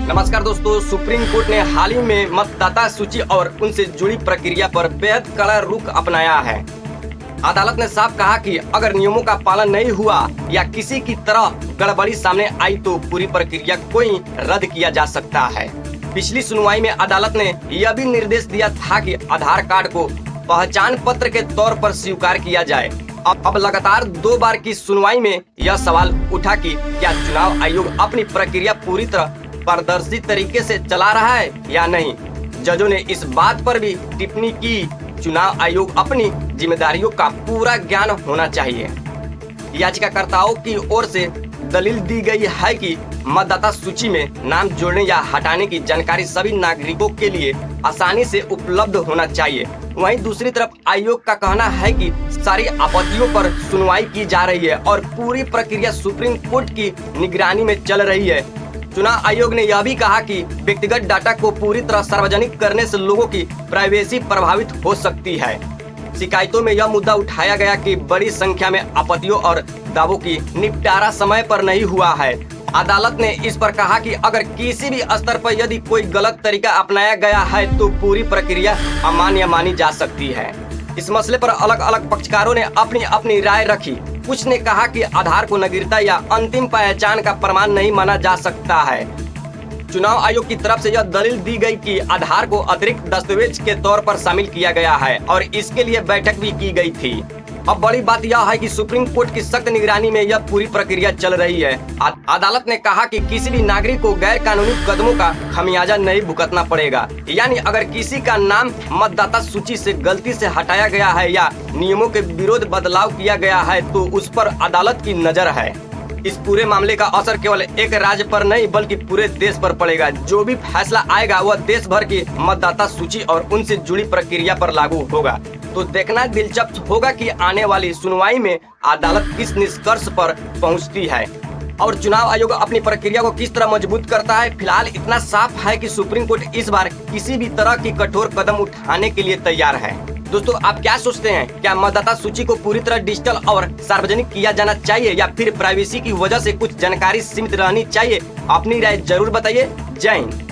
नमस्कार दोस्तों, supreme court ने हाल ही में मतदाता सूची और उनसे जुड़ी प्रक्रिया पर बेहद कड़ा रुख अपनाया है। अदालत ने साफ कहा कि अगर नियमों का पालन नहीं हुआ या किसी की तरह गड़बड़ी सामने आई तो पूरी प्रक्रिया को ही रद्द किया जा सकता है। पिछली सुनवाई में अदालत ने यह भी निर्देश दिया था कि आधार कार्ड को पहचान पत्र के तौर पर स्वीकार किया जाए। अब लगातार 2 बार की सुनवाई में यह सवाल उठा कि क्या चुनाव आयोग अपनी प्रक्रिया पूरी तरह पारदर्शी तरीके से चला रहा है या नहीं। जजों ने इस बात पर भी टिप्पणी की, चुनाव आयोग अपनी जिम्मेदारियों का पूरा ज्ञान होना चाहिए। याचिकाकर्ताओं की ओर से दलील दी गई है कि मतदाता सूची में नाम जोड़ने या हटाने की जानकारी सभी नागरिकों के लिए आसानी से उपलब्ध होना चाहिए। वहीं दूसरी तरफ आयोग का कहना है कि सारी आपत्तियों पर सुनवाई की जा रही है और पूरी प्रक्रिया सुप्रीम कोर्ट की निगरानी में चल रही है। चुनाव आयोग ने यह भी कहा कि व्यक्तिगत डाटा को पूरी तरह सार्वजनिक करने से लोगों की प्राइवेसी प्रभावित हो सकती है। शिकायतों में यह मुद्दा उठाया गया कि बड़ी संख्या में आपत्तियों और दावों की निपटारा समय पर नहीं हुआ है। अदालत ने इस पर कहा कि अगर किसी भी स्तर पर यदि कोई गलत तरीका अपनाया गया है तो पूरी प्रक्रिया अमान्य मानी जा सकती है। इस मसले पर अलग अलग पक्षकारों ने अपनी अपनी राय रखी। कुछ ने कहा कि आधार को नागरिकता या अंतिम पहचान का प्रमाण नहीं माना जा सकता है। चुनाव आयोग की तरफ से यह दलील दी गई कि आधार को अतिरिक्त दस्तावेज के तौर पर शामिल किया गया है और इसके लिए बैठक भी की गई थी। अब बड़ी बात यह है कि सुप्रीम कोर्ट की सख्त निगरानी में यह पूरी प्रक्रिया चल रही है। अदालत ने कहा कि किसी भी नागरिक को गैर कानूनी कदमों का खमियाजा नहीं भुगतना पड़ेगा। यानी अगर किसी का नाम मतदाता सूची से गलती से हटाया गया है या नियमों के विरोध बदलाव किया गया है तो उस पर अदालत की नजर है। इस पूरे मामले का असर केवल एक राज्य पर नहीं बल्कि पूरे देश पर पड़ेगा। जो भी फैसला आएगा वह देश भर की मतदाता सूची और उनसे जुड़ी प्रक्रिया पर लागू होगा। तो देखना दिलचस्प होगा कि आने वाली सुनवाई में अदालत किस निष्कर्ष पर पहुंचती है और चुनाव आयोग अपनी प्रक्रिया को किस तरह मजबूत करता है। फिलहाल इतना साफ है कि सुप्रीम कोर्ट इस बार किसी भी तरह की कठोर कदम उठाने के लिए तैयार है। दोस्तों, आप क्या सोचते हैं? क्या मतदाता सूची को पूरी तरह डिजिटल और सार्वजनिक किया जाना चाहिए या फिर प्राइवेसी की वजह से कुछ जानकारी सीमित रहनी चाहिए? अपनी राय जरूर बताइए। जय हिंद।